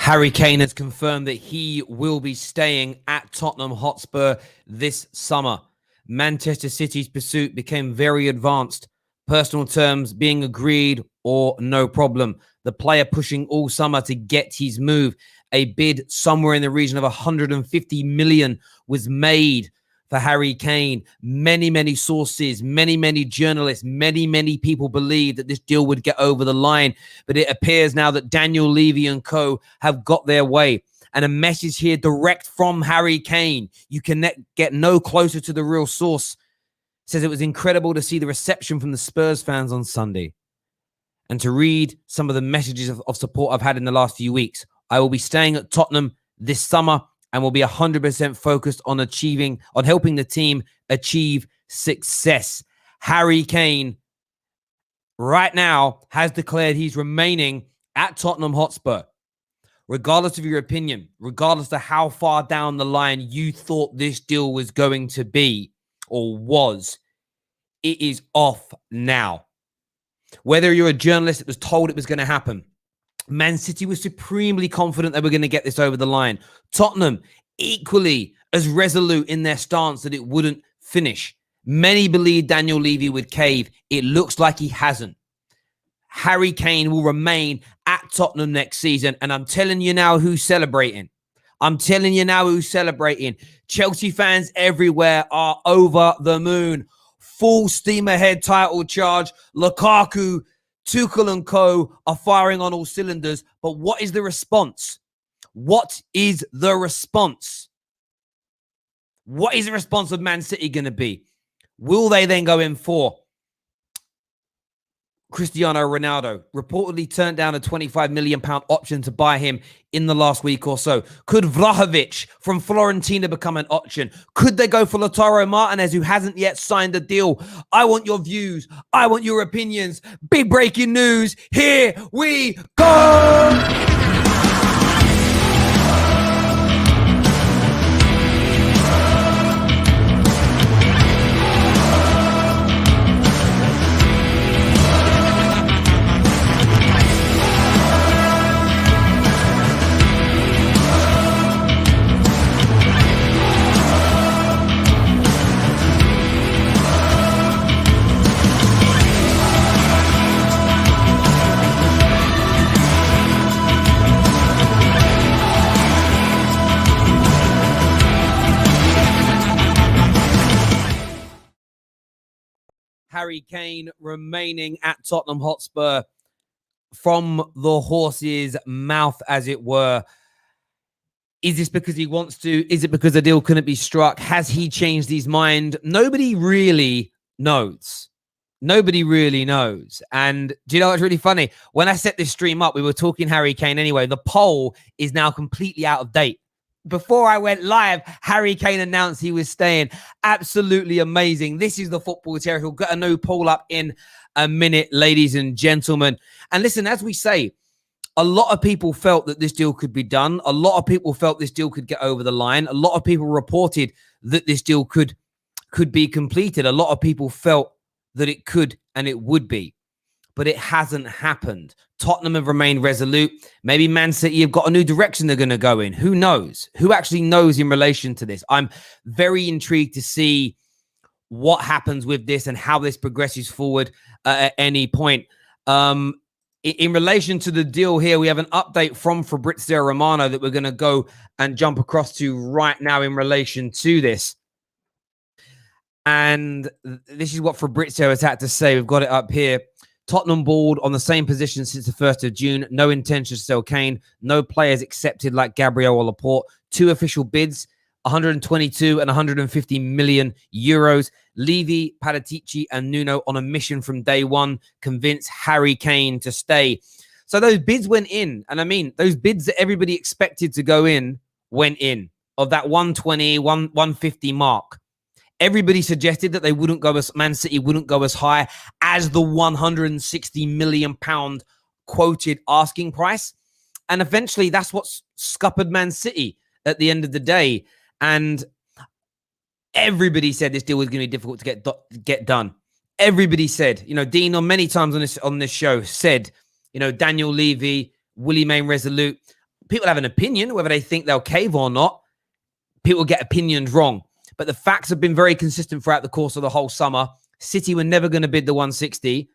Harry Kane has confirmed that he will be staying at Tottenham Hotspur this summer. Manchester City's pursuit became very advanced. Personal terms being agreed or no problem. The player pushing all summer to get his move. A bid somewhere in the region of 150 million was made for Harry Kane. Many sources, many journalists, many people believe that this deal would get over the line. But it appears now that Daniel Levy and co have got their way. And a message here direct from Harry Kane. You can get no closer to the real source. Says it was incredible to see the reception from the Spurs fans on Sunday. And to read some of the messages of support I've had in the last few weeks. I will be staying at Tottenham this summer and will be 100% focused on helping the team achieve success. Harry Kane right now has declared he's remaining at Tottenham Hotspur. Regardless of your opinion, regardless of how far down the line you thought this deal was going to be or was, it is off now. Whether you're a journalist that was told it was going to happen, Man City was supremely confident they were going to get this over the line. Tottenham, equally as resolute in their stance that it wouldn't finish. Many believed Daniel Levy would cave. It looks like he hasn't. Harry Kane will remain at Tottenham next season. And I'm telling you now who's celebrating. Chelsea fans everywhere are over the moon. Full steam ahead title charge. Lukaku, Tuchel and co are firing on all cylinders. But what is the response? What is the response of Man City going to be? Will they then go in for Cristiano Ronaldo? Reportedly turned down a £25 million option to buy him in the last week or so. Could Vlahovic from Fiorentina become an option? Could they go for Lautaro Martinez, who hasn't yet signed a deal? I want your views. I want your opinions. Big breaking news. Here we go. Harry Kane remaining at Tottenham Hotspur from the horse's mouth, as it were. Is this because he wants to? Is it because the deal couldn't be struck? Has he changed his mind? Nobody really knows. Nobody really knows. And do you know what's really funny? When I set this stream up, we were talking Harry Kane anyway. The poll is now completely out of date. Before I went live, Harry Kane announced he was staying. Absolutely amazing. This is the Football Terrier. He'll get a new poll up in a minute, ladies and gentlemen. And listen, as we say, a lot of people felt that this deal could be done. A lot of people felt this deal could get over the line. A lot of people reported that this deal could be completed. A lot of people felt that it could and it would be. But it hasn't happened. Tottenham have remained resolute. Maybe Man City have got a new direction they're going to go in. Who knows? Who actually knows in relation to this? I'm very intrigued to see what happens with this and how this progresses forward at any point. In relation to the deal here, we have an update from Fabrizio Romano that we're going to go and jump across to right now in relation to this. And this is what Fabrizio has had to say. We've got it up here. Tottenham board on the same position since the 1st of June. No intention to sell Kane. No players accepted like Gabriel or Laporte. 2 official bids, 122 and 150 million euros. Levy, Paratici and Nuno on a mission from day one. Convince Harry Kane to stay. So those bids went in. And I mean, those bids that everybody expected to go in went in. Of that 120, 150 mark. Everybody suggested that Man City wouldn't go as high as the 160 million pound quoted asking price. And eventually that's what scuppered Man City at the end of the day. And everybody said this deal was going to be difficult to get done. Everybody said, Dean on many times on this show said, Daniel Levy, will he remain resolute? people have an opinion, whether they think they'll cave or not. People get opinions wrong. But the facts have been very consistent throughout the course of the whole summer. City were never going to bid the 160.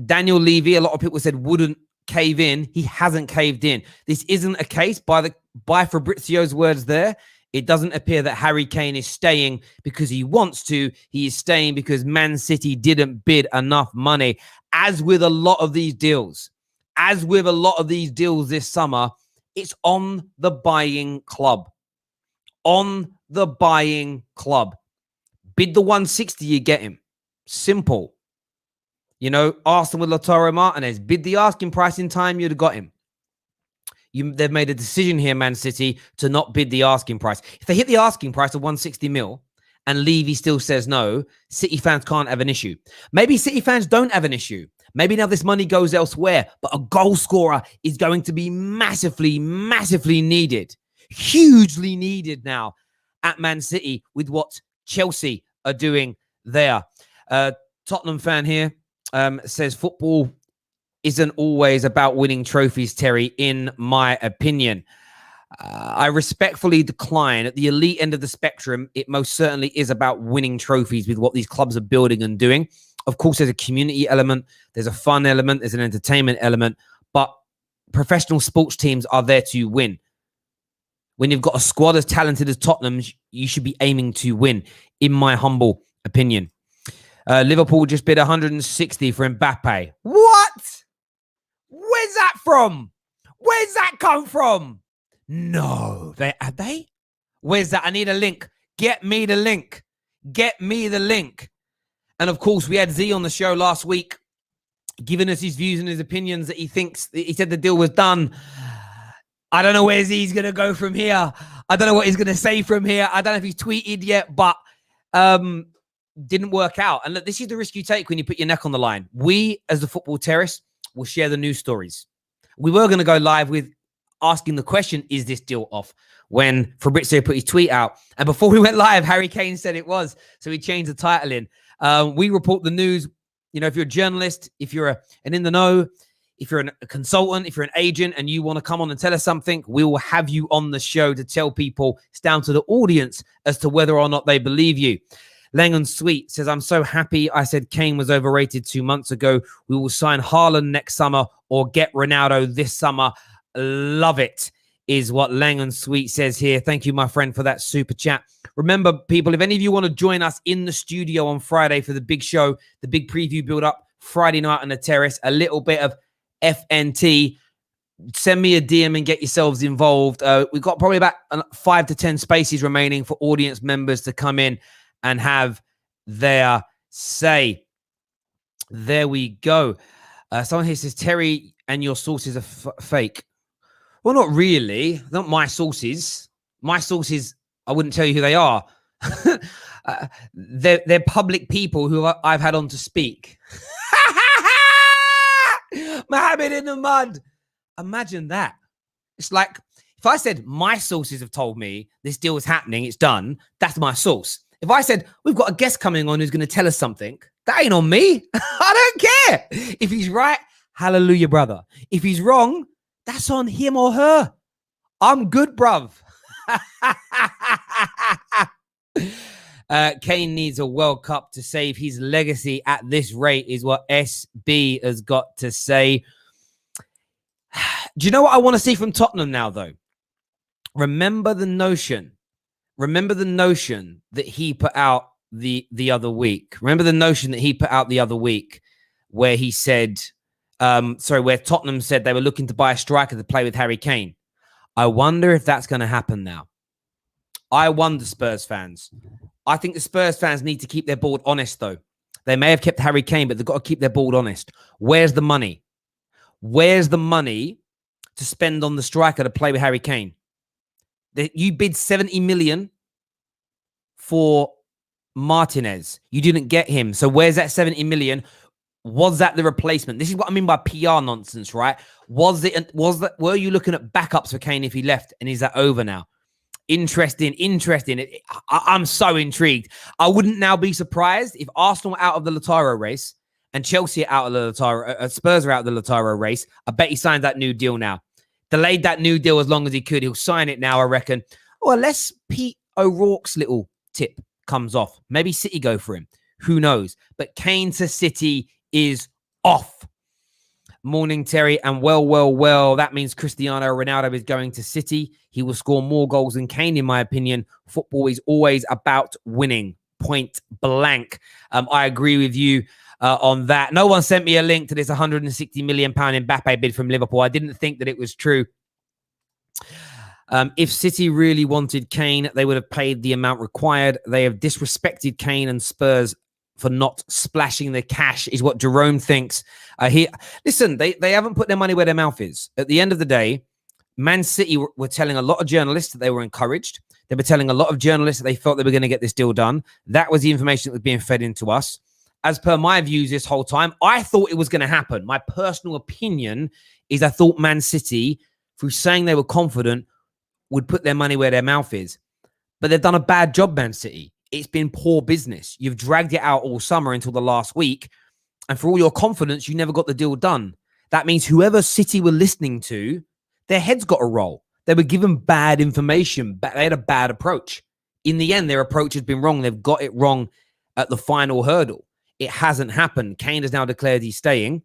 Daniel Levy, a lot of people said, wouldn't cave in. He hasn't caved in. This isn't a case, by Fabrizio's words there, it doesn't appear that Harry Kane is staying because he wants to. He is staying because Man City didn't bid enough money. As with a lot of these deals, this summer, it's on the buying club. On the buying club. Bid the 160, you get him. Simple. You know, Arsenal with Lautaro Martinez. Bid the asking price in time, you'd have got him. They've made a decision here, Man City, to not bid the asking price. If they hit the asking price of 160 mil and Levy still says no, City fans can't have an issue. Maybe City fans don't have an issue. Maybe now this money goes elsewhere, but a goal scorer is going to be massively, massively needed. Hugely needed now at Man City with what Chelsea are doing there. Tottenham fan here says football isn't always about winning trophies, Terry, in my opinion. I respectfully decline. At the elite end of the spectrum, it most certainly is about winning trophies with what these clubs are building and doing. Of course, there's a community element, there's a fun element, there's an entertainment element, but professional sports teams are there to win. When you've got a squad as talented as Tottenham's, you should be aiming to win, in my humble opinion. Liverpool just bid 160 for Mbappe. What? Where's that from? Where's that come from? No. Have they? Where's that? I need a link. Get me the link. Get me the link. And of course, we had Z on the show last week, giving us his views and his opinions that he said the deal was done. I don't know where Z's going to go from here. I don't know what he's going to say from here. I don't know if he's tweeted yet, but didn't work out. And look, this is the risk you take when you put your neck on the line. We, as the Football Terrace, will share the news stories. We were going to go live with asking the question, is this deal off? When Fabrizio put his tweet out. And before we went live, Harry Kane said it was. So he changed the title in. We report the news. You know, if you're a journalist, if you're an in the know, if you're a consultant, if you're an agent and you want to come on and tell us something, we will have you on the show to tell people. It's down to the audience as to whether or not they believe you. Langan Sweet says, I'm so happy I said Kane was overrated 2 months ago. We will sign Haaland next summer or get Ronaldo this summer. Love it, is what Langan Sweet says here. Thank you, my friend, for that super chat. Remember, people, if any of you want to join us in the studio on Friday for the big show, the big preview build-up, Friday night on the terrace, a little bit of FNT, send me a DM and get yourselves involved. We've got probably about 5 to 10 spaces remaining for audience members to come in and have their say. There we go. Someone here says, Terry and your sources are fake. Well, not really. Not my sources. My sources, I wouldn't tell you who they are. They're public people who I've had on to speak. Mohammed in the mud. Imagine that. It's like, if I said my sources have told me this deal is happening, it's done, that's my source. If I said, we've got a guest coming on who's going to tell us something, that ain't on me. I don't care. If he's right, hallelujah, brother. If he's wrong, that's on him or her. I'm good, bruv. Kane needs a World Cup to save his legacy at this rate, is what SB has got to say. Do you know what I want to see from Tottenham now, though? Remember the notion that he put out the other week. Remember the notion that he put out the other week where he said, where Tottenham said they were looking to buy a striker to play with Harry Kane. I wonder if that's going to happen now. I wonder, Spurs fans. I think the Spurs fans need to keep their board honest, though. They may have kept Harry Kane, but they've got to keep their board honest. Where's the money? Where's the money to spend on the striker to play with Harry Kane? You bid 70 million for Martinez. You didn't get him. So where's that 70 million? Was that the replacement? This is what I mean by PR nonsense, right? Were you looking at backups for Kane if he left? And is that over now? Interesting. I'm so intrigued. I wouldn't now be surprised if Arsenal are out of the Lautaro race and Chelsea are out of the Lautaro, Spurs are out of the Lautaro race. I bet he signs that new deal now. Delayed that new deal as long as he could. He'll sign it now, I reckon. Or unless Pete O'Rourke's little tip comes off. Maybe City go for him. Who knows? But Kane to City is off. Morning, Terry. And well. That means Cristiano Ronaldo is going to City. He will score more goals than Kane, in my opinion. Football is always about winning. Point blank. I agree with you on that. No one sent me a link to this £160 million Mbappe bid from Liverpool. I didn't think that it was true. If City really wanted Kane, they would have paid the amount required. They have disrespected Kane and Spurs for not splashing the cash, is what Jerome thinks. Listen, they haven't put their money where their mouth is. At the end of the day, Man City were telling a lot of journalists that they were encouraged. They were telling a lot of journalists that they felt they were going to get this deal done. That was the information that was being fed into us. As per my views this whole time, I thought it was going to happen. My personal opinion is I thought Man City, through saying they were confident, would put their money where their mouth is. But they've done a bad job, Man City. It's been poor business. You've dragged it out all summer until the last week. And for all your confidence, you never got the deal done. That means whoever City were listening to, their heads got a roll. They were given bad information. They had a bad approach. In the end, their approach has been wrong. They've got it wrong at the final hurdle. It hasn't happened. Kane has now declared he's staying.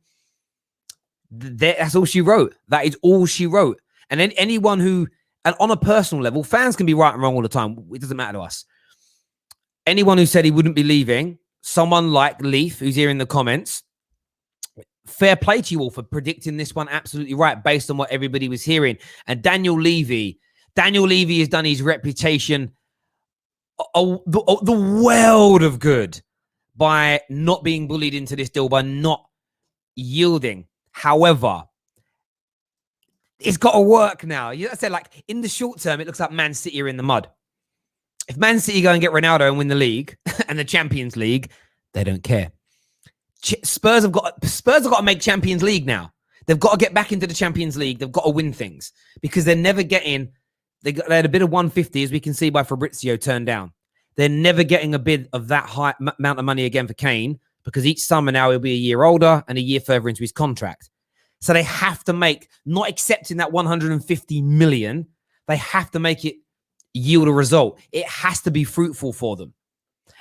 That's all she wrote. That is all she wrote. And then anyone who, and on a personal level, fans can be right and wrong all the time. It doesn't matter to us. Anyone who said he wouldn't be leaving, someone like Leaf, who's here in the comments, fair play to you all for predicting this one absolutely right based on what everybody was hearing. And Daniel Levy has done his reputation the world of good by not being bullied into this deal, by not yielding. However, it's got to work now. I said, like, in the short term, it looks like Man City are in the mud. If Man City go and get Ronaldo and win the league and the Champions League, they don't care. Spurs have got to make Champions League now. They've got to get back into the Champions League. They've got to win things because they're never getting. They had a bid of 150, as we can see by Fabrizio, turned down. They're never getting a bid of that high amount of money again for Kane because each summer now he'll be a year older and a year further into his contract. So they have to make, not accepting that 150 million, they have to make it yield a result. It has to be fruitful for them.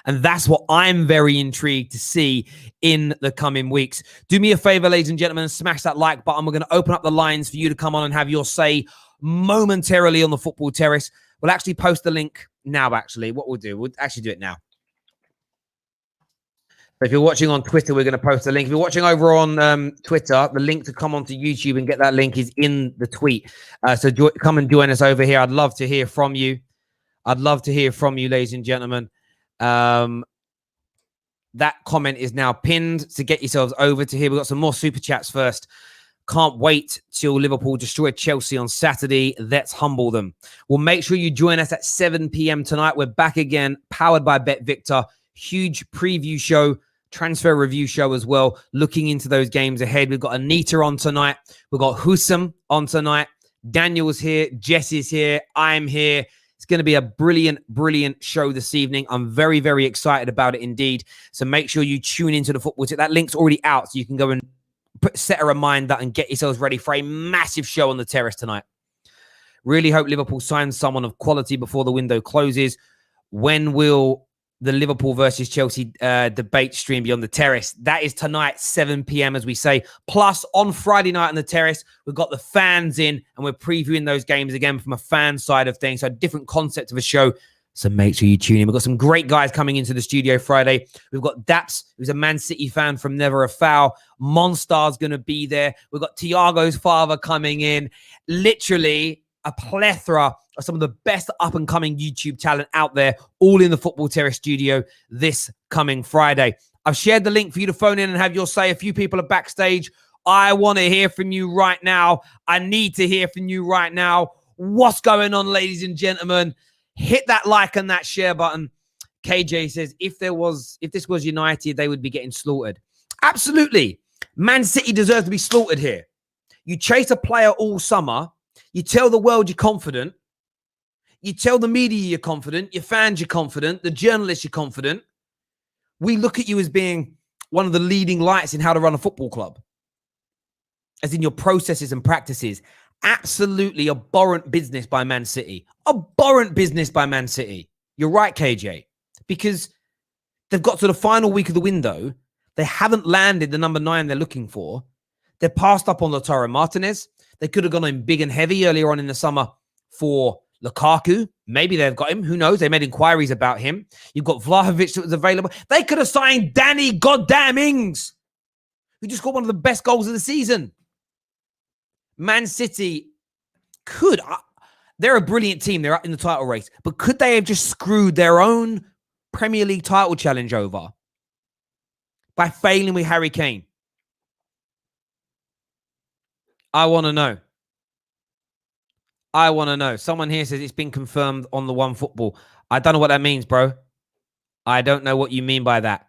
And that's what I'm very intrigued to see in the coming weeks. Do me a favor, ladies and gentlemen, smash that like button. We're going to open up the lines for you to come on and have your say momentarily on the Football Terrace. We'll actually post the link now, actually. What we'll do, we'll actually do it now. If you're watching on Twitter, we're going to post the link. If you're watching over on Twitter, the link to come onto YouTube and get that link is in the tweet. So come and join us over here. I'd love to hear from you. I'd love to hear from you, ladies and gentlemen. That comment is now pinned, so get yourselves over to here. We've got some more super chats first. Can't wait till Liverpool destroy Chelsea on Saturday. Let's humble them. Well, make sure you join us at 7 p.m. tonight. We're back again, powered by BetVictor. Huge preview show, transfer review show as well, looking into those games ahead. We've got Anita on tonight. We've got Husam on tonight. Daniel's here. Jess is here. I'm here. It's going to be a brilliant, brilliant show this evening. I'm very, very excited about it indeed. So make sure you tune into the football. That link's already out, so you can go and set a reminder and get yourselves ready for a massive show on the terrace tonight. Really hope Liverpool signs someone of quality before the window closes. When will the Liverpool versus Chelsea debate stream be on the terrace? That is tonight, 7 p.m, as we say. Plus, on Friday night on the terrace, we've got the fans in, and we're previewing those games again from a fan side of things. So a different concept of a show. So make sure you tune in. We've got some great guys coming into the studio Friday. We've got Daps, who's a Man City fan from Never a Foul. Monstar's going to be there. We've got Thiago's father coming in. Literally a plethora of some of the best up-and-coming YouTube talent out there, all in the Football Terrace studio this coming Friday. I've shared the link for you to phone in and have your say. A few people are backstage. I want to hear from you right now. I need to hear from you right now. What's going on, ladies and gentlemen? Hit that like and that share button. KJ says, if this was United, they would be getting slaughtered. Absolutely. Man City deserves to be slaughtered here. You chase a player all summer. You tell the world you're confident. You tell the media you're confident. Your fans you're confident. The journalists you're confident. We look at you as being one of the leading lights in how to run a football club, as in your processes and practices. Absolutely abhorrent business by Man City. Abhorrent business by Man City. You're right, KJ, because they've got to the final week of the window. They haven't landed the number 9 they're looking for. They're passed up on Lautaro Martinez. They could have gone in big and heavy earlier on in the summer for Lukaku. Maybe they've got him. Who knows? They made inquiries about him. You've got Vlahovic that was available. They could have signed Danny goddamn Ings, who just got one of the best goals of the season. Man City could. They're a brilliant team. They're in the title race. But could they have just screwed their own Premier League title challenge over by failing with Harry Kane? I want to know. I want to know. Someone here says it's been confirmed on the One Football. I don't know what that means, bro. I don't know what you mean by that.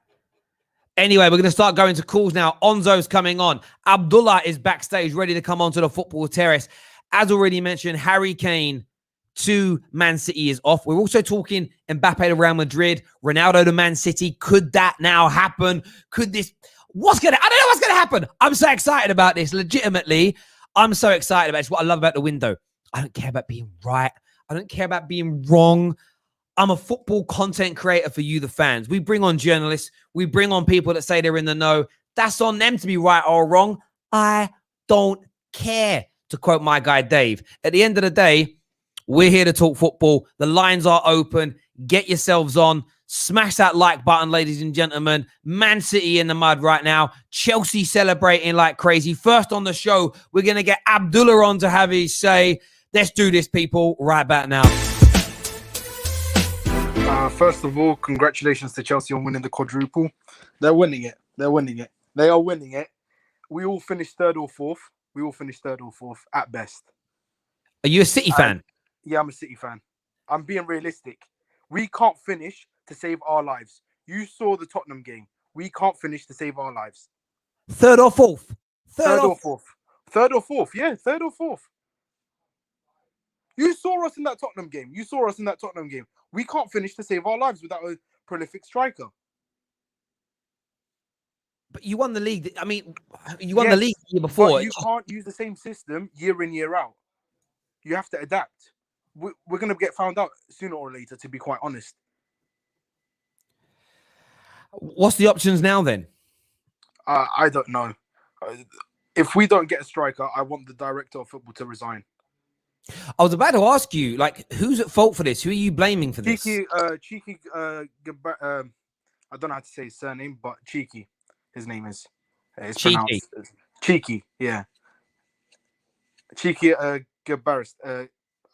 Anyway, we're going to start going to calls now. Onzo's coming on. Abdullah is backstage, ready to come onto the football terrace. As already mentioned, Harry Kane to Man City is off. We're also talking Mbappe to Real Madrid, Ronaldo to Man City. Could that now happen? Could this... I don't know what's going to happen. I'm so excited about this. Legitimately, I'm so excited about it. It's what I love about the window. I don't care about being right. I don't care about being wrong. I'm a football content creator for you, the fans. We bring on journalists. We bring on people that say they're in the know. That's on them to be right or wrong. I don't care, to quote my guy, Dave. At the end of the day, we're here to talk football. The lines are open. Get yourselves on. Smash that like button, ladies and gentlemen. Man City in the mud right now. Chelsea celebrating like crazy. First on the show, we're going to get Abdullah on to have his say. Let's do this, people, right back now. First of all, congratulations to Chelsea on winning the quadruple. They're winning it. They're winning it. They are winning it. We all finished third or fourth. At best. Are you a City fan? Yeah, I'm a City fan. I'm being realistic. We can't finish to save our lives. You saw the Tottenham game. We can't finish to save our lives. Third or fourth? Third or fourth. Yeah, third or fourth. You saw us in that Tottenham game. We can't finish to save our lives without a prolific striker. But you won the league. I mean, you won the league the year before. But you can't use the same system year in, year out. You have to adapt. We're going to get found out sooner or later, to be quite honest. What's the options now then? I don't know. If we don't get a striker, I want the director of football to resign. I was about to ask you, like, who's at fault for this? Who are you blaming for this? I don't know how to say his surname, but Cheeky, his name is. It's Cheeky. Pronounced Cheeky, yeah. Cheeky Gabaris.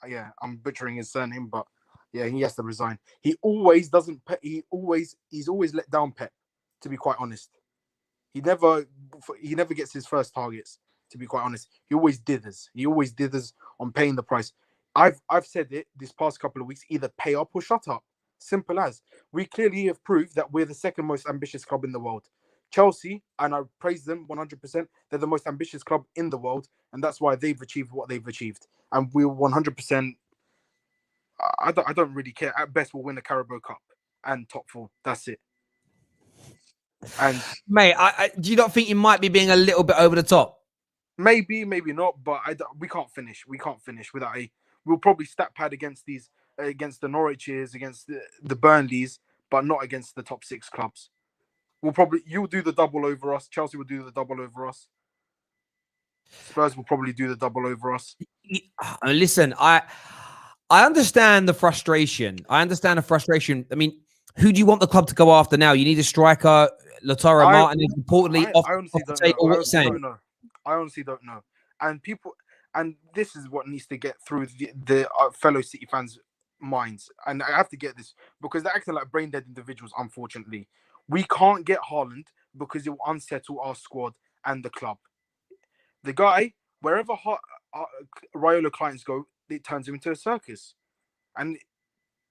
Yeah, I'm butchering his surname, but yeah, he has to resign. He always doesn't. He's always let down Pep. To be quite honest, he never gets his first targets. To be quite honest, he always dithers. On paying the price. I've said it this past couple of weeks. Either pay up or shut up. Simple as. We clearly have proved that we're the second most ambitious club in the world. Chelsea, and I praise them 100%. They're the most ambitious club in the world, and that's why they've achieved what they've achieved. And we're 100%. I don't really care. At best, we'll win the Carabao Cup and top 4. That's it. And mate, do you not think you might be being a little bit over the top? Maybe not. But we can't finish. Without a. We'll probably stat pad against the Norwiches, against the Burnleys, but not against the top 6 clubs. You'll do the double over us. Chelsea will do the double over us. Spurs will probably do the double over us. Listen, I understand the frustration. I mean, who do you want the club to go after now? You need a striker. Lautaro Martinez, importantly, I honestly don't know. And this is what needs to get through the fellow City fans' minds. And I have to get this because they're acting like brain dead individuals, unfortunately. We can't get Haaland because it will unsettle our squad and the club. The guy, wherever Raiola clients go, it turns him into a circus. And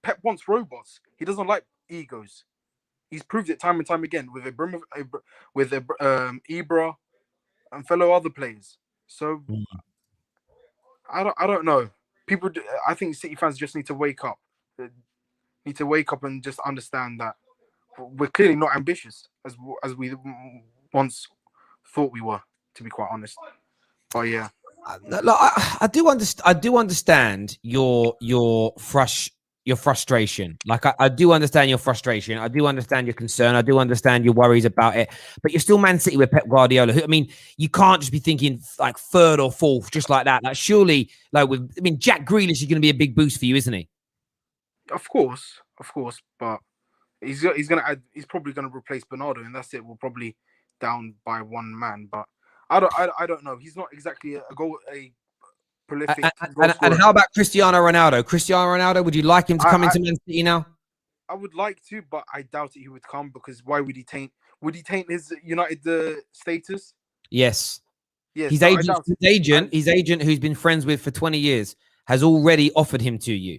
Pep wants robots. He doesn't like egos. He's proved it time and time again with Ibra and fellow other players. So I don't know. I think City fans just need to wake up. And just understand that we're clearly not ambitious as we once thought we were. To be quite honest, but yeah. I do understand. I do understand your frustration. Like I do understand your frustration. I do understand your concern. I do understand your worries about it. But you're still Man City with Pep Guardiola. I mean, you can't just be thinking like third or fourth just like that. Like surely, like with I mean, Jack Grealish is going to be a big boost for you, isn't he? Of course, but he's gonna add. He's probably gonna replace Bernardo, and that's it. We're probably down by one man, but I don't know. He's not exactly a prolific goal And scorer. how about Cristiano Ronaldo? Cristiano Ronaldo, would you like him to come I into Man City now? I would like to, but I doubt it he would come because why would he taint? Would he taint his United status? Yes. Yeah, so I doubt it. His agent, who's been friends with for 20 years, has already offered him to you.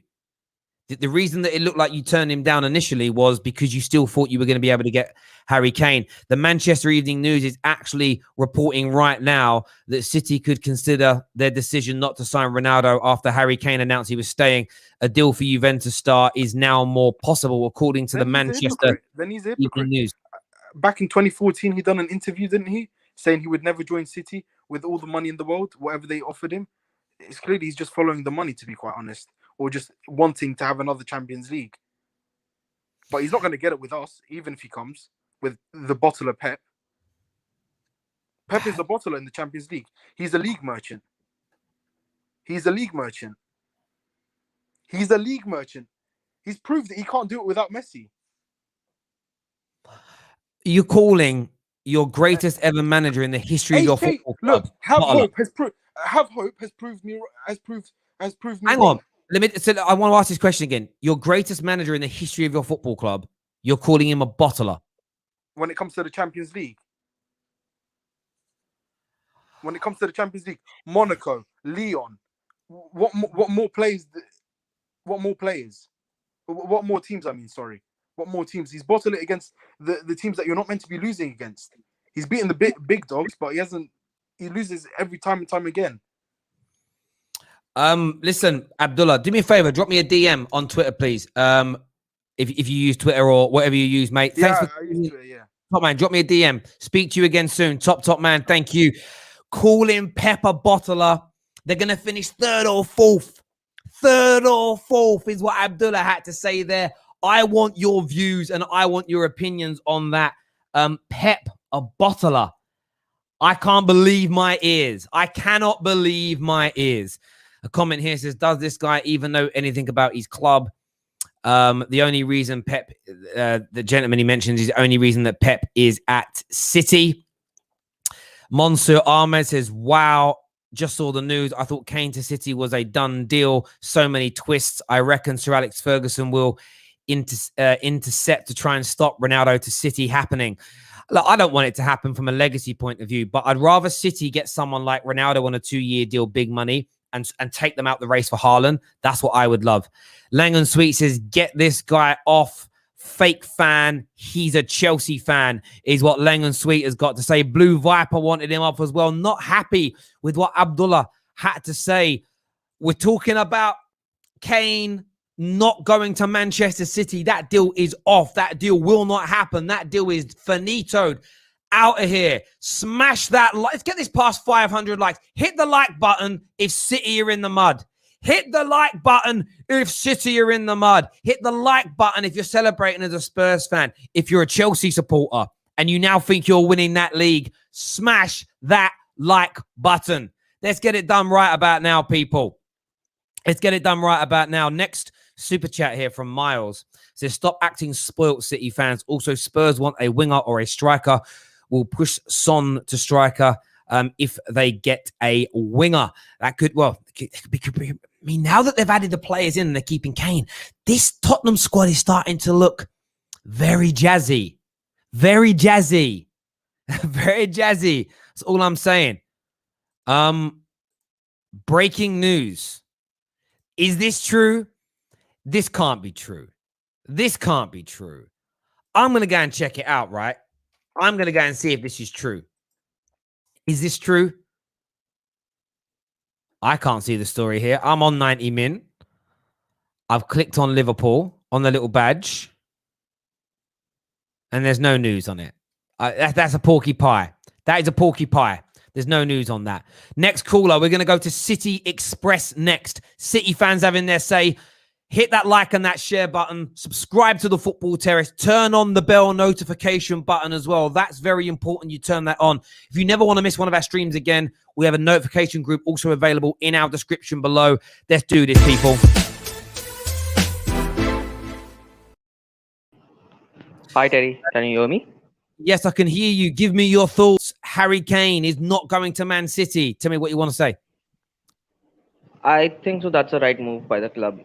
The reason that it looked like you turned him down initially was because you still thought you were going to be able to get Harry Kane. The Manchester Evening News is actually reporting right now that City could consider their decision not to sign Ronaldo after Harry Kane announced he was staying. A deal for Juventus star is now more possible, according to the Then he's a Manchester hypocrite. Then he's a Evening hypocrite. News. Back in 2014, he done an interview, didn't he? Saying he would never join City with all the money in the world, whatever they offered him. It's clearly he's just following the money, to be quite honest, or just wanting to have another Champions League. But he's not going to get it with us, even if he comes with the bottler Pep. Pep is the bottler in the Champions League. He's a league merchant. He's a league merchant. He's a league merchant. He's proved that he can't do it without Messi. You're calling your greatest ever manager in the history of your AK, football club. look, have Bottler. hope has proved me Hang wrong. on. So I want to ask this question again. Your greatest manager in the history of your football club, you're calling him a bottler. When it comes to the Champions League. When it comes to the Champions League, Monaco, Lyon, what more players? What more players? What more teams? I mean, sorry, what more teams? He's bottled it against the teams that you're not meant to be losing against. He's beaten the big dogs, but he hasn't. He loses every time and time again. Listen, Abdullah, do me a favor. Drop me a DM on Twitter, please. If you use Twitter or whatever you use, mate. Thanks for I used to it, yeah. top man. Drop me a DM. Speak to you again soon. Top man. Thank you. Calling Pep a bottler. They're gonna finish third or fourth. Third or fourth is what Abdullah had to say there. I want your views and I want your opinions on that. Pep a bottler. I can't believe my ears. I cannot believe my ears. A comment here says, does this guy even know anything about his club? The only reason Pep, the gentleman he mentions, is the only reason that Pep is at City. Monsieur Ahmed says, wow, just saw the news. I thought Kane to City was a done deal. So many twists. I reckon Sir Alex Ferguson will intercept to try and stop Ronaldo to City happening. Look, I don't want it to happen from a legacy point of view, but I'd rather City get someone like Ronaldo on a 2-year deal, big money, and take them out the race for Haaland. That's what I would love. Langan Sweet says, get this guy off. Fake fan. He's a Chelsea fan, is what Langan Sweet has got to say. Blue Viper wanted him off as well. Not happy with what Abdullah had to say. We're talking about Kane not going to Manchester City. That deal is off. That deal will not happen. That deal is finitoed. Out of here. Smash that like. Let's get this past 500 likes. Hit the like button if City are in the mud. Hit the like button if City are in the mud. Hit the like button if you're celebrating as a Spurs fan. If you're a Chelsea supporter and you now think you're winning that league, smash that like button. Let's get it done right about now, people. Let's get it done right about now. Next super chat here from Miles says, stop acting spoilt, City fans. Also, Spurs want a winger or a striker. Will push Son to striker if they get a winger. That could, well, I mean, now that they've added the players in and they're keeping Kane, this Tottenham squad is starting to look very jazzy. Very jazzy. Very jazzy. That's all I'm saying. Breaking news. Is this true? This can't be true. This can't be true. I'm going to go and check it out, right? I'm going to go and see if this is true. Is this true? I can't see the story here. I'm on 90 min. I've clicked on Liverpool on the little badge. And there's no news on it. That's a porky pie. That is a porky pie. There's no news on that. Next caller, we're going to go to City Express next. City fans having their say. Hit that like and that share button. Subscribe to the Football Terrace. Turn on the bell notification button as well. That's very important. You turn that on. If you never want to miss one of our streams again, we have a notification group also available in our description below. Let's do this, people. Hi, Terry. Can you hear me? Yes, I can hear you. Give me your thoughts. Harry Kane is not going to Man City. Tell me what you want to say. I think so. That's a right move by the club.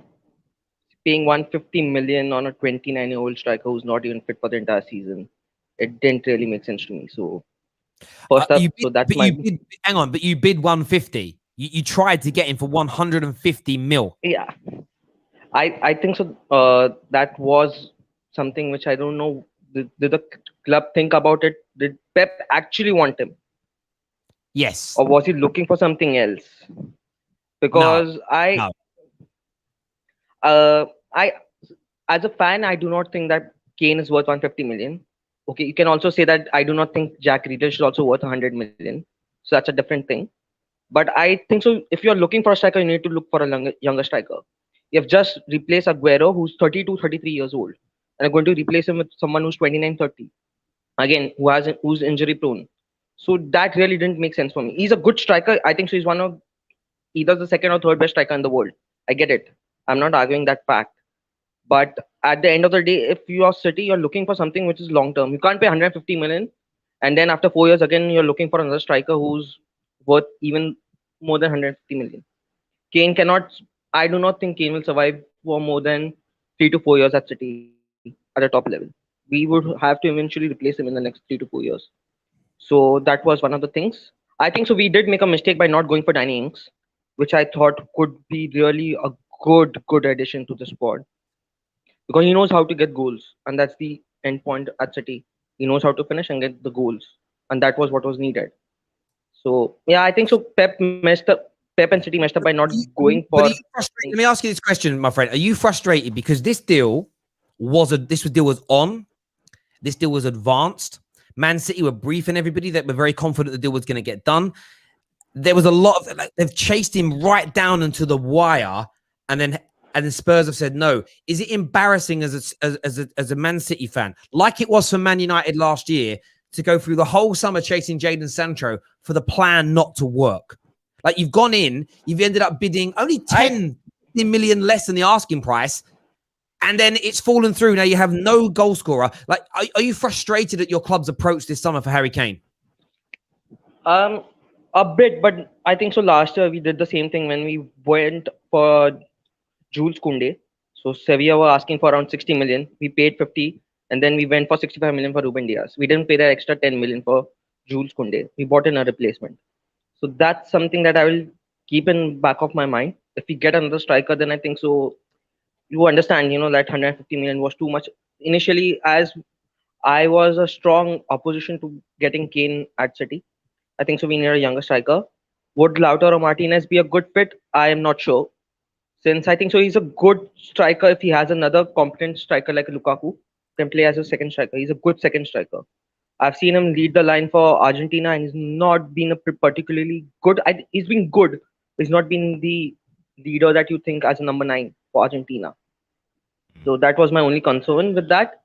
Paying 150 million on a 29-year-old striker who's not even fit for the entire season, it didn't really make sense to me. So first up, hang on, but you bid 150. You tried to get him for 150 mil. Yeah, I think so. That was something which I don't know. Did the club think about it? Did Pep actually want him? Yes. Or was he looking for something else? Because No. I, as a fan, I do not think that Kane is worth 150 million. Okay, you can also say that I do not think Jack Grealish is also worth 100 million. So that's a different thing. But I think so. If you're looking for a striker, you need to look for a younger striker. You have just replaced Aguero, who's 32, 33 years old, and are going to replace him with someone who's 29, 30. Again, who's injury prone. So that really didn't make sense for me. He's a good striker. I think so. He's one of either the second or third best striker in the world. I get it. I'm not arguing that fact. But at the end of the day, if you are City, you're looking for something which is long term. You can't pay 150 million, and then after 4 years again, you're looking for another striker who's worth even more than 150 million. Kane cannot. I do not think Kane will survive for more than 3 to 4 years at City at the top level. We would have to eventually replace him in the next 3 to 4 years. So that was one of the things. I think so. We did make a mistake by not going for Danny Ings, which I thought could be really a good addition to the squad because he knows how to get goals, and that's the end point at City. He knows how to finish and get the goals, and that was what was needed. So yeah, I think so. Pep messed up. Pep and City messed up by not going for. Let me ask you this question, my friend: are you frustrated because this deal was on? This deal was advanced. Man City were briefing everybody that were very confident the deal was going to get done. There was a lot of they've chased him right down into the wire, and then Spurs have said no. Is it embarrassing as a Man City fan, like it was for Man United last year, to go through the whole summer chasing Jadon Sancho for the plan not to work? Like you've gone in, you've ended up bidding only 10 million less than the asking price, and then it's fallen through. Now you have no goal scorer. Like, are you frustrated at your club's approach this summer for Harry Kane? A bit, but I think so. Last year we did the same thing when we went for Jules Koundé. So Sevilla were asking for around 60 million. We paid 50, and then we went for 65 million for Ruben Diaz. We didn't pay that extra 10 million for Jules Koundé. We bought in a replacement. So that's something that I will keep in back of my mind. If we get another striker, then I think so. You understand, that 150 million was too much initially. As I was a strong opposition to getting Kane at City, I think so. We need a younger striker. Would Lautaro Martinez be a good fit? I am not sure. Since I think so, he's a good striker. If he has another competent striker like Lukaku, can play as a second striker. He's a good second striker. I've seen him lead the line for Argentina, and he's not been a particularly good. He's been good. He's not been the leader that you think as a number 9 for Argentina. So that was my only concern with that.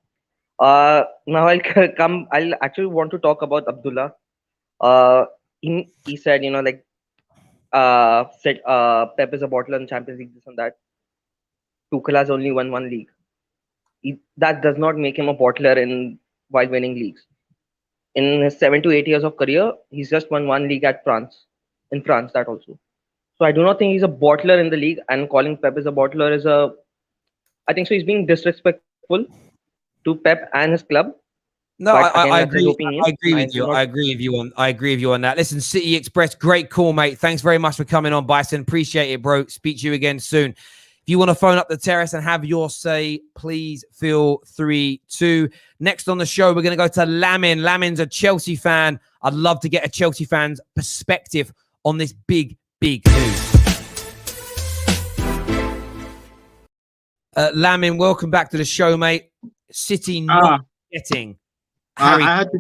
Now I'll actually want to talk about Abdullah. He said, Pep is a bottler in Champions League, this and that. Tuchel has only won one league. That does not make him a bottler while winning leagues. In his 7 to 8 years of career, he's just won one league in France, that also. So I do not think he's a bottler in the league, and calling Pep as a bottler I think so. He's being disrespectful to Pep and his club. No, I agree. I agree with you. I agree with you on that. Listen, City Express, great call, mate. Thanks very much for coming on, Bison. Appreciate it, bro. Speak to you again soon. If you want to phone up the terrace and have your say, please feel free to. Next on the show, we're going to go to Lamin. Lamin's a Chelsea fan. I'd love to get a Chelsea fan's perspective on this big news. Lamin, welcome back to the show, mate. City not getting Harry, I had to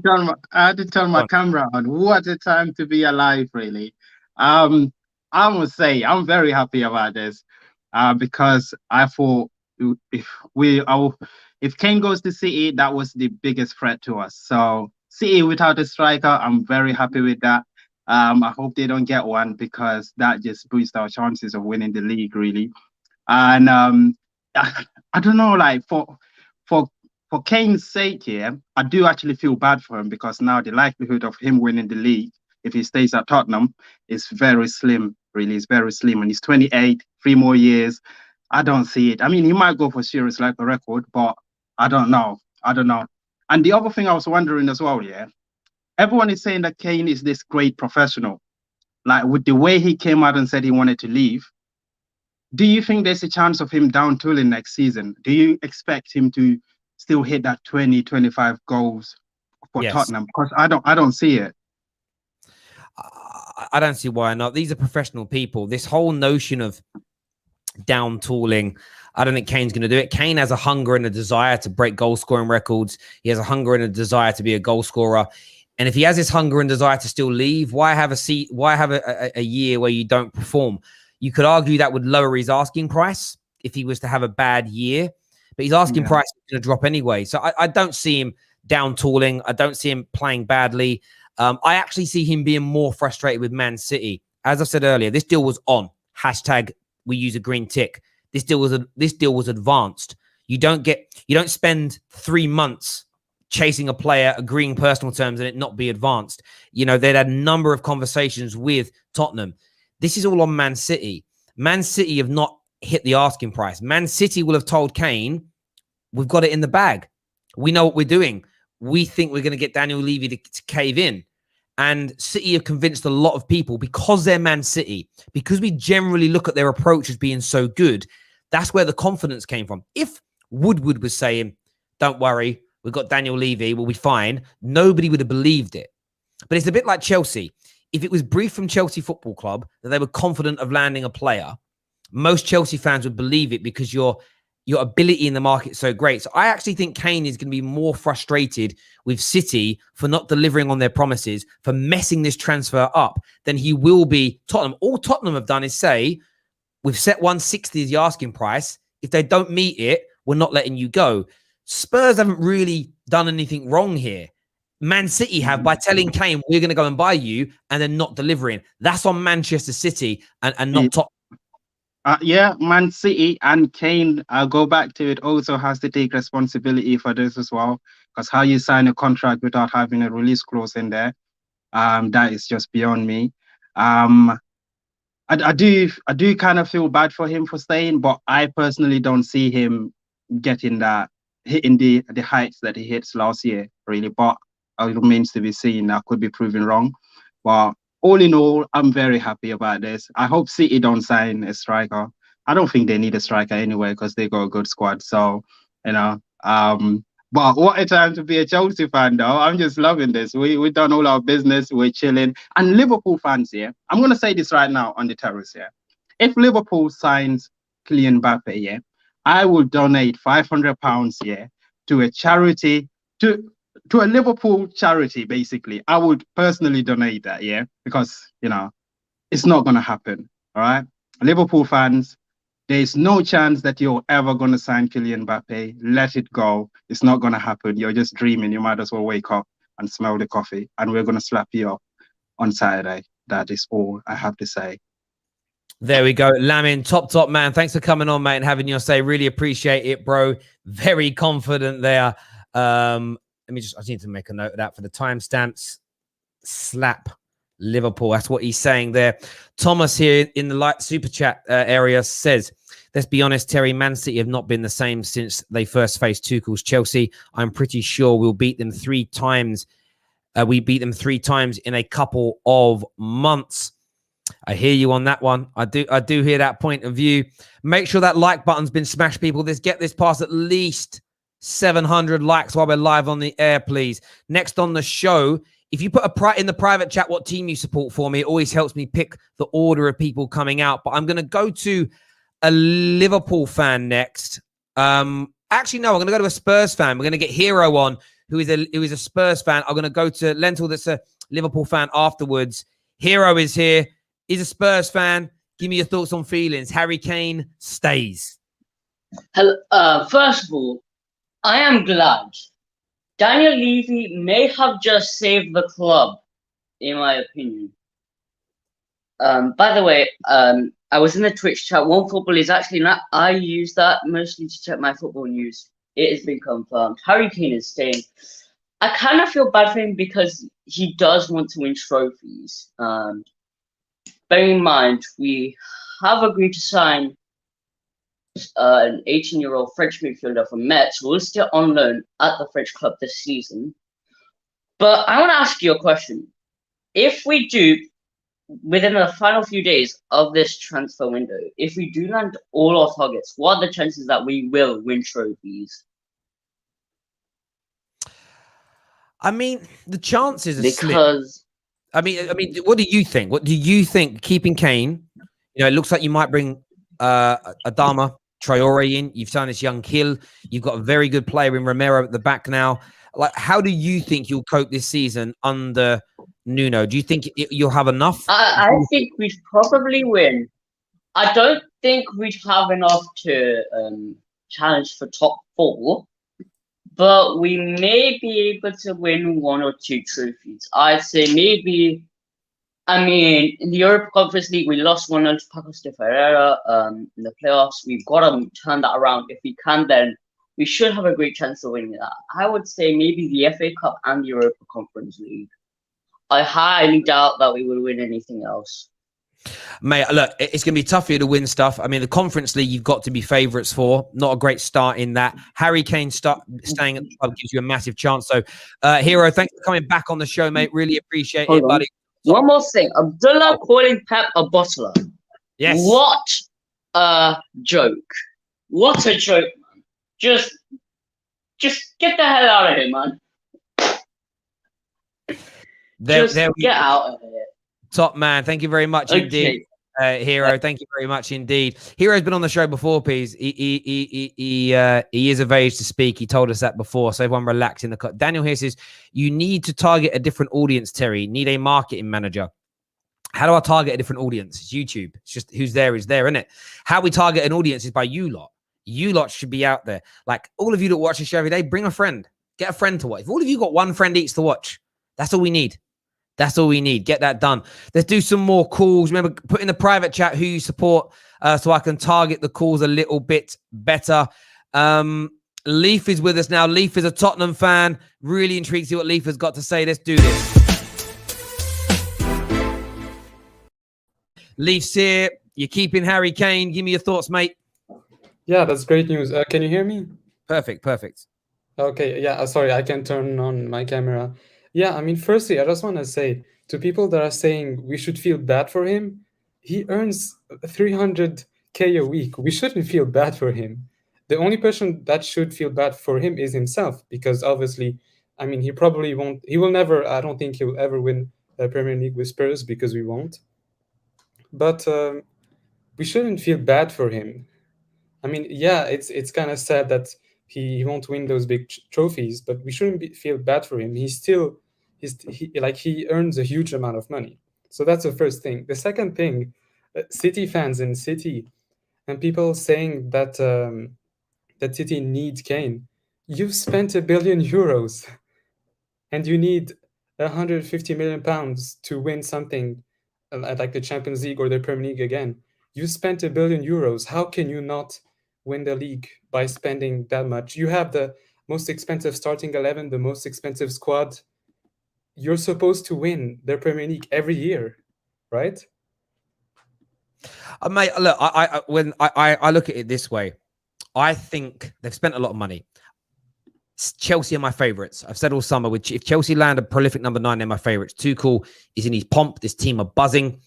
turn go my on. camera on. What a time to be alive, really. I must say I'm very happy about this, because I thought if if Kane goes to City, that was the biggest threat to us. So City without a striker, I'm very happy with that. I hope they don't get one because that just boosts our chances of winning the league, really. And I don't know, like for for Kane's sake here, I do actually feel bad for him because now the likelihood of him winning the league, if he stays at Tottenham, is very slim. Really, it's very slim. And he's 28, 3 more years. I don't see it. I mean, he might go for serious like a record, but I don't know. I don't know. And the other thing I was wondering as well, yeah, everyone is saying that Kane is this great professional. Like with the way he came out and said he wanted to leave, do you think there's a chance of him down tooling next season? Do you expect him to still hit that 20, 25 goals for Yes. Tottenham? Because I don't see it. I don't see why not. These are professional people. This whole notion of down tooling, I don't think Kane's going to do it. Kane has a hunger and a desire to break goal scoring records. He has a hunger and a desire to be a goal scorer. And if he has this hunger and desire to still leave, why have a seat? Why have a year where you don't perform? You could argue that would lower his asking price if he was to have a bad year, but his asking price is going to drop anyway. So I don't see him down tooling. I don't see him playing badly. I actually see him being more frustrated with Man City. As I said earlier, this deal was on. Hashtag we use a green tick. This deal was advanced. You don't spend 3 months chasing a player, agreeing personal terms, and it not be advanced. You know, they'd had a number of conversations with Tottenham. This is all on Man City. Man City have not hit the asking price. Man City will have told Kane, we've got it in the bag. We know what we're doing. We think we're going to get Daniel Levy to cave in. And City have convinced a lot of people because they're Man City, because we generally look at their approach as being so good. That's where the confidence came from. If Woodward was saying, don't worry, we've got Daniel Levy, we'll be fine, nobody would have believed it. But it's a bit like Chelsea. If it was briefed from Chelsea Football Club that they were confident of landing a player, most Chelsea fans would believe it because your ability in the market is so great. So I actually think Kane is going to be more frustrated with City for not delivering on their promises, for messing this transfer up, than he will be Tottenham. All Tottenham have done is say, we've set 160 as the asking price. If they don't meet it, we're not letting you go. Spurs haven't really done anything wrong here. Man City have by telling Kane, we're going to go and buy you, and then not delivering. That's on Manchester City and not Tottenham. Yeah, Man City and Kane, I'll go back to it, also has to take responsibility for this as well. Because how you sign a contract without having a release clause in there, that is just beyond me. I do kind of feel bad for him for staying, but I personally don't see him hitting the heights that he hits last year, really. But it remains to be seen. I could be proven wrong. But all in all, I'm very happy about this. I hope City don't sign a striker. I don't think they need a striker anyway because they got a good squad. So, but what a time to be a Chelsea fan, though. I'm just loving this. We've done all our business. We're chilling. And Liverpool fans here, I'm going to say this right now on the terrace here. If Liverpool signs Kylian Mbappe, yeah, I will donate £500 here to a charity, to a Liverpool charity, basically. I would personally donate that, yeah, because, it's not going to happen, all right? Liverpool fans, there's no chance that you're ever going to sign Kylian Mbappe. Let it go. It's not going to happen. You're just dreaming. You might as well wake up and smell the coffee, and we're going to slap you up on Saturday. That is all I have to say. There we go. Lamin, top man. Thanks for coming on, mate, and having your say. Really appreciate it, bro. Very confident there. I just need to make a note of that for the timestamps. Slap Liverpool. That's what he's saying there. Thomas here in the light super chat area says, let's be honest, Terry, Man City have not been the same since they first faced Tuchel's Chelsea. I'm pretty sure we'll beat them 3 times. We beat them 3 times in a couple of months. I hear you on that one. I do hear that point of view. Make sure that like button's been smashed, people. Let's get this past at least 700 likes while we're live on the air, please. Next on the show, if you put in the private chat what team you support for me, it always helps me pick the order of people coming out. But I'm going to go to a Liverpool fan next. Actually, no, I'm going to go to a Spurs fan. We're going to get Hero on, who is a Spurs fan. I'm going to go to Lentil, that's a Liverpool fan afterwards. Hero is here. He's a Spurs fan. Give me your thoughts on feelings. Harry Kane stays. Hello, first of all, I am glad. Daniel Levy may have just saved the club, in my opinion. By the way, I was in the Twitch chat. One Football is actually not. I use that mostly to check my football news. It has been confirmed. Harry Kane is staying. I kind of feel bad for him because he does want to win trophies. Bear in mind, we have agreed to sign an 18-year-old French midfielder from Metz who will stay on loan at the French club this season. But I want to ask you a question. If we do, within the final few days of this transfer window, if we do land all our targets, what are the chances that we will win trophies? I mean, the chances are slim. Because I mean, what do you think? What do you think? Keeping Kane, it looks like you might bring Adama Traore in. You've signed this young Kill. You've got a very good player in Romero at the back now. Like, how do you think you'll cope this season under Nuno? Do you think you'll have enough? I think we'd probably win. I don't think we'd have enough to challenge for top 4, but we may be able to win 1 or 2 trophies. I'd say maybe. I mean, in the Europa Conference League, we lost 1-0 to Pacos de Ferreira in the playoffs. We've got to turn that around. If we can, then we should have a great chance of winning that. I would say maybe the FA Cup and the Europa Conference League. I highly doubt that we will win anything else. Mate, look, it's going to be tough for you to win stuff. I mean, the Conference League, you've got to be favourites for. Not a great start in that. Harry Kane staying at the club gives you a massive chance. So, Hero, thanks for coming back on the show, mate. Really appreciate it, buddy. One more thing. Abdullah calling Pep a bottler. Yes. What a joke. What a joke, man. Just get the hell out of here, man. Get out of here. Top man. Thank you very much indeed. Hero, thank you very much indeed. Hero's been on the show before, please. He is of age to speak. He told us that before, so everyone relax in the cut. Daniel here says, you need to target a different audience, Terry. Need a marketing manager. How do I target a different audience? It's YouTube. It's just who's there is there, isn't it? How we target an audience is by you lot. You lot should be out there. Like, all of you that watch the show every day, bring a friend. Get a friend to watch. If all of you got one friend each to watch, that's all we need. That's all we need. Get that done. Let's do some more calls. Remember, put in the private chat who you support so I can target the calls a little bit better. Leaf is with us now. Leaf is a Tottenham fan. Really intrigued to see what Leaf has got to say. Let's do this. Leaf's here. You're keeping Harry Kane. Give me your thoughts, mate. Yeah, that's great news. Can you hear me? Perfect. Okay, yeah, sorry, I can turn on my camera. Yeah, I mean, firstly, I just want to say to people that are saying we should feel bad for him, he earns 300K a week. We shouldn't feel bad for him. The only person that should feel bad for him is himself, because obviously, I mean, he will never, I don't think he'll ever win the Premier League with Spurs, because we won't. But we shouldn't feel bad for him. I mean, yeah, it's kind of sad that he won't win those big trophies, but we shouldn't feel bad for him. He earns a huge amount of money. So that's the first thing. The second thing, City fans in City and people saying that that City needs Kane. You've spent €1 billion and you need £150 million to win something like the Champions League or the Premier League again. You spent €1 billion. How can you not win the league by spending that much? You have the most expensive starting 11, the most expensive squad. You're supposed to win the Premier League every year, right? Mate, look, when I look at it this way, I think they've spent a lot of money. Chelsea are my favourites. I've said all summer, which if Chelsea land a prolific number 9, they're my favourites. Tuchel is in his pomp. This team are buzzing.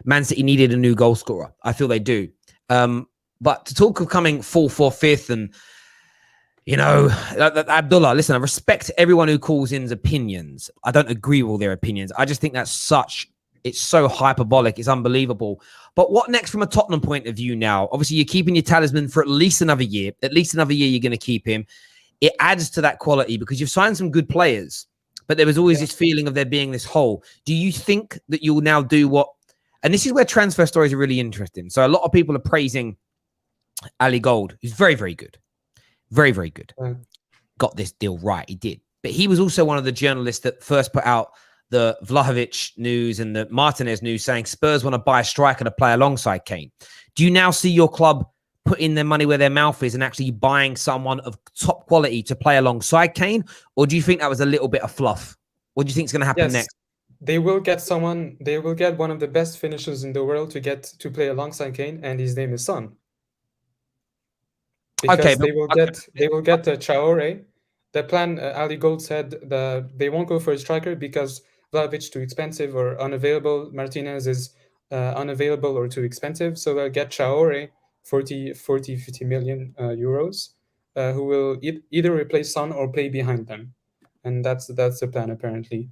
Man City needed a new goal scorer. I feel they do. But to talk of coming 4th or 5th and, you know, Abdullah, listen, I respect everyone who calls in's opinions. I don't agree with all their opinions. I just think it's so hyperbolic. It's unbelievable. But what next from a Tottenham point of view now? Obviously, you're keeping your talisman for at least another year. At least another year, you're going to keep him. it adds to that quality because you've signed some good players, but there was always this feeling of there being this hole. Do you think that you'll now do what? And this is where transfer stories are really interesting. So a lot of people are praising Ali Gold, who's very, very good. Very, very good. Got this deal right. He did. But he was also one of the journalists that first put out the Vlahovic news and the Martinez news saying Spurs want to buy a striker to play alongside Kane. Do you now see your club putting their money where their mouth is and actually buying someone of top quality to play alongside Kane? Or do you think that was a little bit of fluff? What do you think is going to happen next? They will get someone, they will get one of the best finishers in the world to play alongside Kane, and his name is Son. Because they will get Traore. The plan, Ali Gold said they won't go for a striker because Vlahovic too expensive or unavailable. Martinez is unavailable or too expensive. So they'll get Traore, 50 million euros, who will either replace Son or play behind them. And that's the plan apparently.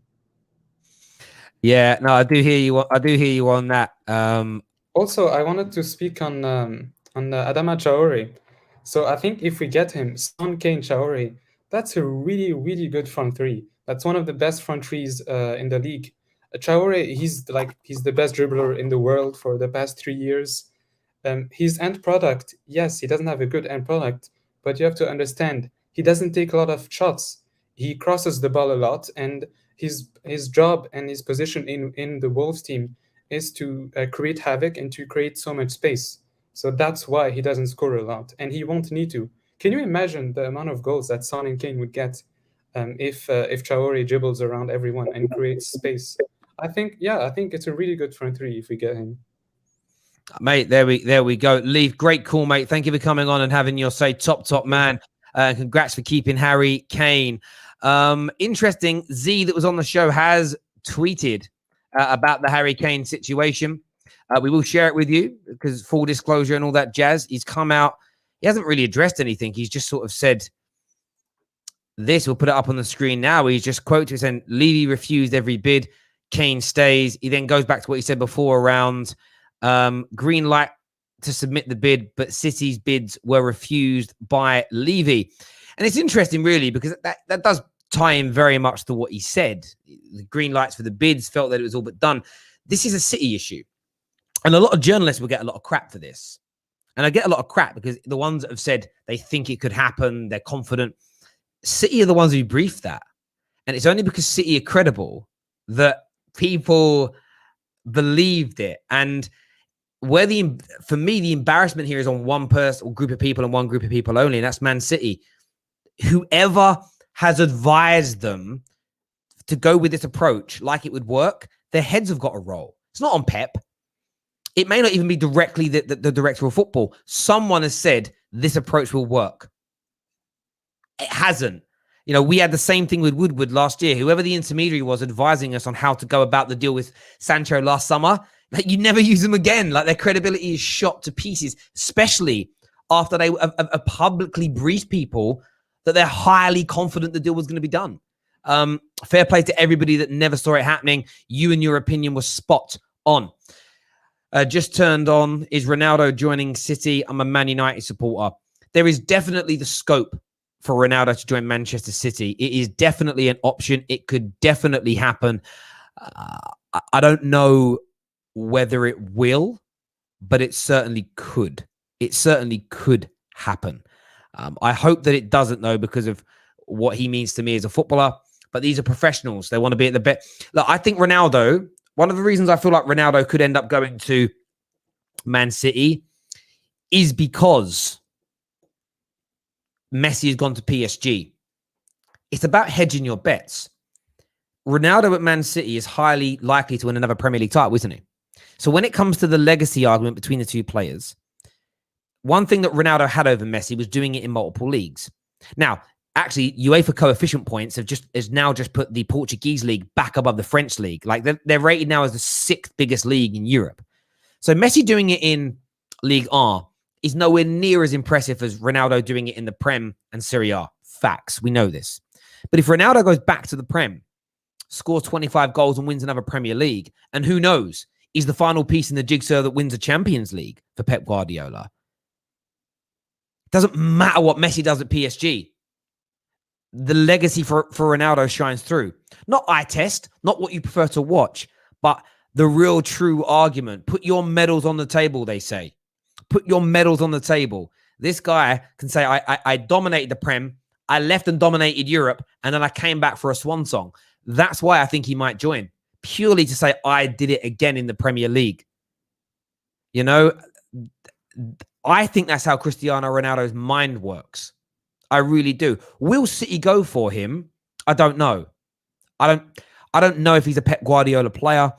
Yeah, no, I do hear you. I do hear you on that. Also, I wanted to speak on Adama Traore. So I think if we get him, Son, Kane, Traore, that's a really, really good front three. That's one of the best front threes in the league. Traore, he's the best dribbler in the world for the past 3 years. His end product, yes, he doesn't have a good end product, but you have to understand he doesn't take a lot of shots. He crosses the ball a lot, and his job and his position in the Wolves team is to create havoc and to create so much space. So that's why he doesn't score a lot, and he won't need to. Can you imagine the amount of goals that Son and Kane would get if Traore dribbles around everyone and creates space? I think it's a really good front three if we get him. Mate, there we go. Leaf, great call, mate. Thank you for coming on and having your say. Top man. Congrats for keeping Harry Kane. Interesting. Z that was on the show has tweeted about the Harry Kane situation. We will share it with you because full disclosure and all that jazz. He's come out. He hasn't really addressed anything. He's just sort of said this. We'll put it up on the screen now. He's just quoted saying, Levy refused every bid. Kane stays. He then goes back to what he said before around green light to submit the bid, but City's bids were refused by Levy. And it's interesting, really, because that does tie in very much to what he said. The green lights for the bids, felt that it was all but done. This is a City issue. And a lot of journalists will get a lot of crap for this. And I get a lot of crap because the ones that have said they think it could happen, they're confident. City are the ones who briefed that. And it's only because City are credible that people believed it. And where for me, the embarrassment here is on one person or group of people and one group of people only, and that's Man City. Whoever has advised them to go with this approach like it would work, their heads have got to roll. It's not on Pep. It may not even be directly the director of football. Someone has said this approach will work. It hasn't. You know, we had the same thing with Woodward last year. Whoever the intermediary was advising us on how to go about the deal with Sancho last summer, like, you never use them again. Like, their credibility is shot to pieces, especially after they have publicly briefed people that they're highly confident the deal was going to be done. Fair play to everybody that never saw it happening. You and your opinion was spot on. Just turned on. Is Ronaldo joining City? I'm a Man United supporter. There is definitely the scope for Ronaldo to join Manchester City. It is definitely an option. It could definitely happen. I don't know whether it will, but it certainly could. It certainly could happen. I hope that it doesn't, though, because of what he means to me as a footballer. But these are professionals. They want to be at the best. Look, I think Ronaldo, one of the reasons I feel like Ronaldo could end up going to Man City is because Messi has gone to PSG. It's about hedging your bets. Ronaldo at Man City is highly likely to win another Premier League title, isn't he? So when it comes to the legacy argument between the two players, one thing that Ronaldo had over Messi was doing it in multiple leagues. Now, actually, UEFA coefficient points has now just put the Portuguese league back above the French league. Like, they're rated now as the 6th biggest league in Europe. So Messi doing it in Ligue 1 is nowhere near as impressive as Ronaldo doing it in the Prem and Serie A. Facts. We know this. But if Ronaldo goes back to the Prem, scores 25 goals and wins another Premier League, and who knows, is the final piece in the jigsaw that wins a Champions League for Pep Guardiola. Doesn't matter what Messi does at PSG. the legacy for Ronaldo shines through. Not eye test, not what you prefer to watch, but the real true argument. Put your medals on the table, they say. Put your medals on the table. This guy can say, I dominated the Prem, I left and dominated Europe, and then I came back for a swan song. That's why I think he might join, purely to say, I did it again in the Premier League. You know, I think that's how Cristiano Ronaldo's mind works. I really do. Will City go for him? I don't know. I don't know if he's a Pep Guardiola player.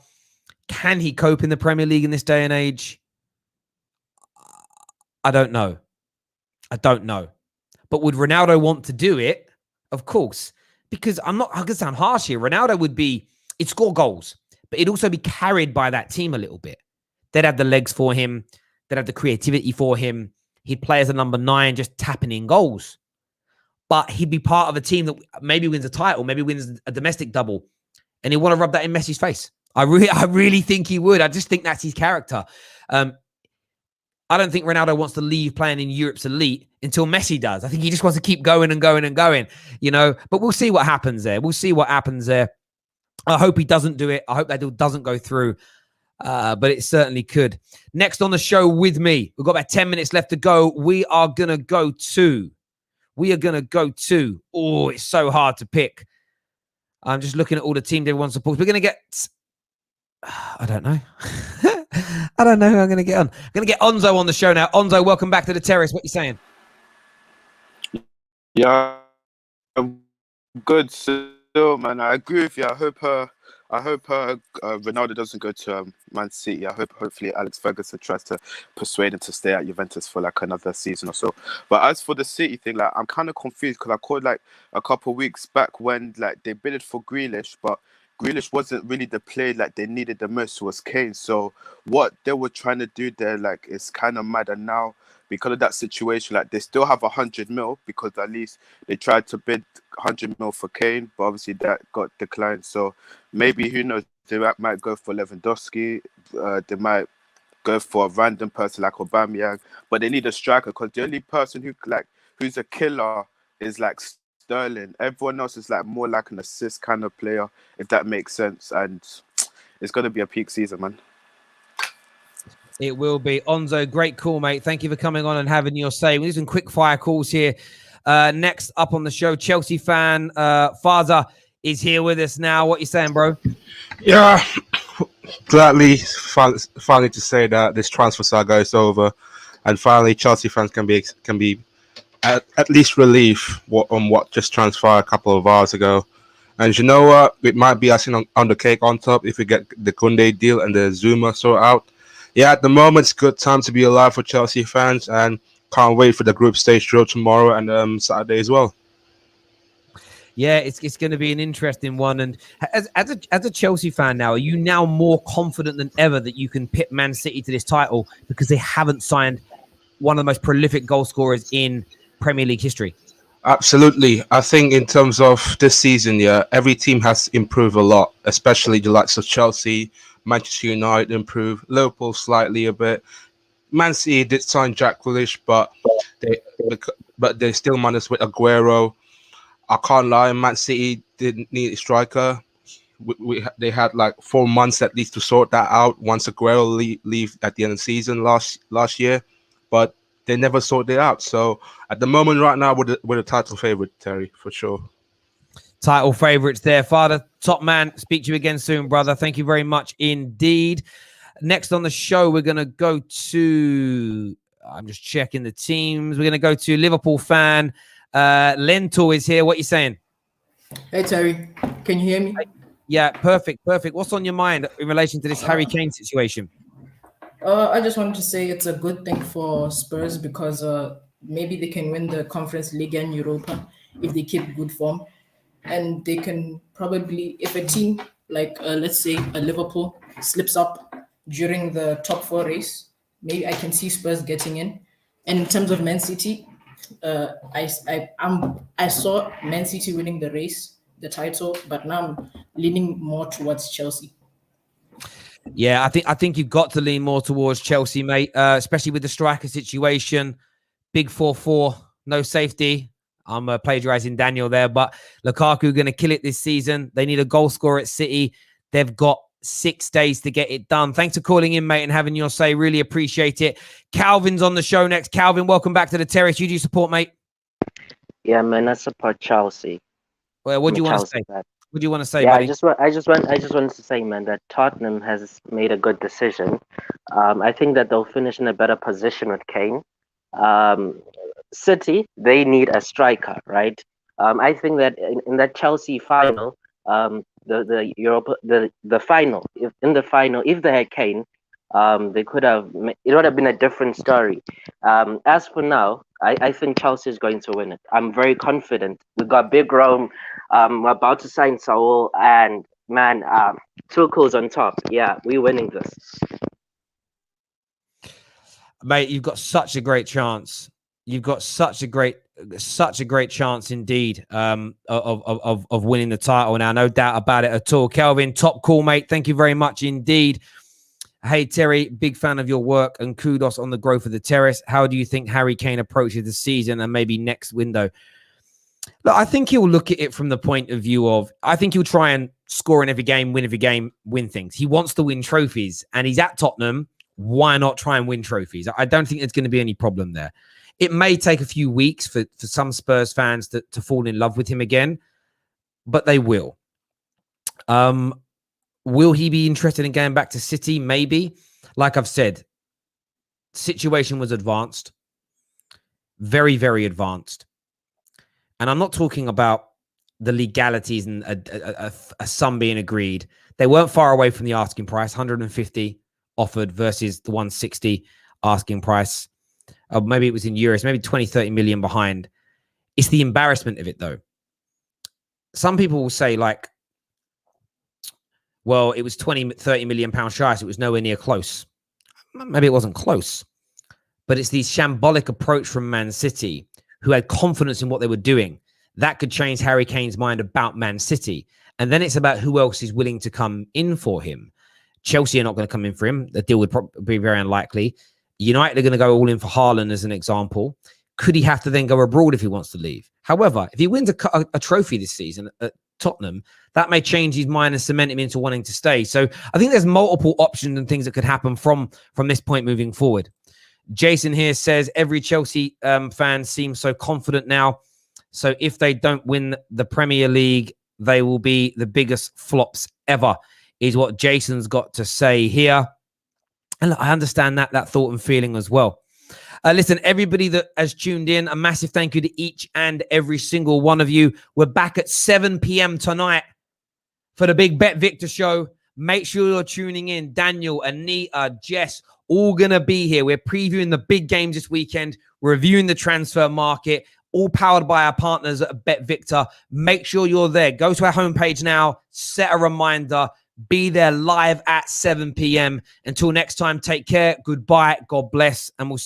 Can he cope in the Premier League in this day and age? I don't know. But would Ronaldo want to do it? Of course. Because I'm going to sound harsh here. Ronaldo he'd score goals, but he'd also be carried by that team a little bit. They'd have the legs for him. They'd have the creativity for him. He'd play as a number 9, just tapping in goals. But he'd be part of a team that maybe wins a title, maybe wins a domestic double. And he'd want to rub that in Messi's face. I really think he would. I just think that's his character. I don't think Ronaldo wants to leave playing in Europe's elite until Messi does. I think he just wants to keep going and going and going, you know. But we'll see what happens there. I hope he doesn't do it. I hope that deal doesn't go through. But it certainly could. Next on the show with me, we've got about 10 minutes left to go. We are going to go to, oh, it's so hard to pick. I'm just looking at all the teams everyone supports. We're going to get, I don't know. I don't know who I'm going to get on. I'm going to get Onzo on the show now. Onzo, welcome back to the terrace. What are you saying? Yeah, I'm good still, man. I agree with you. I hope Ronaldo doesn't go to Man City. Hopefully Alex Ferguson tries to persuade him to stay at Juventus for like another season or so. But as for the City thing, like I'm kind of confused because I called like a couple of weeks back when like they bidded for Grealish, but Grealish wasn't really the play like they needed the most was Kane. So what they were trying to do there like is kind of mad. And now because of that situation, like they still have 100 mil because at least they tried to bid 100 mil for Kane, but obviously that got declined. So maybe, who knows, they might go for Lewandowski. They might go for a random person like Aubameyang, but they need a striker because the only person who's a killer is like Sterling. Everyone else is like more like an assist kind of player, if that makes sense. And it's going to be a peak season, man. It will be. Onzo, great call, mate. Thank you for coming on and having your say. We're doing quick fire calls here. Next up on the show, Chelsea fan Faza is here with us now. What you saying, bro? Yeah, gladly finally to say that this transfer saga is over, and finally Chelsea fans can be at least relief on what just transpired a couple of hours ago. And you know what? It might be icing on the cake on top if we get the Koundé deal and the Zuma sort out. Yeah, at the moment, it's a good time to be alive for Chelsea fans, and can't wait for the group stage draw tomorrow and Saturday as well. Yeah, it's going to be an interesting one. And as a Chelsea fan now, are you now more confident than ever that you can pit Man City to this title because they haven't signed one of the most prolific goal scorers in Premier League history? Absolutely. I think in terms of this season, yeah, every team has improved a lot, especially the likes of Chelsea, Manchester United improved, Liverpool slightly a bit. Man City did sign Jack Grealish, but they still managed with Aguero. I can't lie, Man City didn't need a striker. They had like 4 months at least to sort that out once Aguero leave at the end of the season last year, but they never sorted it out. So at the moment, right now, we're the title favorite, Terry, for sure. Title favorites there. Father, top man, speak to you again soon, brother. Thank you very much indeed. Next on the show, we're going to go to, I'm just checking the teams. We're going to go to Liverpool fan. Lento is here. What are you saying? Hey, Terry. Can you hear me? Yeah, perfect. What's on your mind in relation to this Harry Kane situation? I just wanted to say it's a good thing for Spurs because maybe they can win the Conference League and Europa if they keep good form. And they can probably, if a team like, let's say, a Liverpool slips up during the top 4 race, maybe I can see Spurs getting in. And in terms of Man City, I saw Man City winning the race, the title, but now I'm leaning more towards Chelsea. Yeah, I think you've got to lean more towards Chelsea, mate, especially with the striker situation. Big 4-4, no safety. I'm plagiarizing Daniel there, but Lukaku going to kill it this season. They need a goal scorer at City. They've got 6 days to get it done. Thanks for calling in, mate, and having your say. Really appreciate it. Calvin's on the show next. Calvin, welcome back to the terrace. You do support, mate? Yeah, man, I support Chelsea. Well, what do you want to say? Man. What do you want to say, Yeah, buddy? I just wanted to say, man, that Tottenham has made a good decision. I think that they'll finish in a better position with Kane. City, they need a striker, right? I think that in that Chelsea final, the final, if they had Kane, they could have. It would have been a different story. As for now, I think Chelsea is going to win it. I'm very confident. We got Big Rome. We're about to sign Saul, and man, Tuchel's on top. Yeah, we're winning this. Mate, you've got such a great chance. You've got such a great chance indeed of winning the title now. No doubt about it at all. Kelvin, top call, mate. Thank you very much indeed. Hey, Terry, big fan of your work and kudos on the growth of the terrace. How do you think Harry Kane approaches the season and maybe next window? Look, I think he'll look at it from the point of view of, I think he'll try and score in every game, win things. He wants to win trophies and he's at Tottenham. Why not try and win trophies? I don't think there's going to be any problem there. It may take a few weeks for some Spurs fans to fall in love with him again, but they will. Will he be interested in going back to City? Maybe. Like I've said, situation was advanced. Very, very advanced. And I'm not talking about the legalities and a sum being agreed. They weren't far away from the asking price, 150 offered versus the 160 asking price. Maybe it was in euros, maybe 20, 30 million behind. It's the embarrassment of it, though. Some people will say, like, well, it was 20, 30 million pounds shy, so it was nowhere near close. Maybe it wasn't close. But it's the shambolic approach from Man City, who had confidence in what they were doing. That could change Harry Kane's mind about Man City. And then it's about who else is willing to come in for him. Chelsea are not going to come in for him. The deal would probably be very unlikely. United are going to go all in for Haaland as an example. Could he have to then go abroad if he wants to leave? However, if he wins a trophy this season at Tottenham, that may change his mind and cement him into wanting to stay. So I think there's multiple options and things that could happen from this point moving forward. Jason here says every Chelsea fan seems so confident now. So if they don't win the Premier League, they will be the biggest flops ever, is what Jason's got to say here. And look, I understand that thought and feeling as well. Listen, everybody that has tuned in, a massive thank you to each and every single one of you. We're back at 7 p.m. tonight for the Big Bet Victor show. Make sure you're tuning in. Daniel, Anita, Jess, all going to be here. We're previewing the big games this weekend. We're reviewing the transfer market, all powered by our partners at Bet Victor. Make sure you're there. Go to our homepage now. Set a reminder. Be there live at 7 p.m. Until next time, take care. Goodbye. God bless. And we'll see you.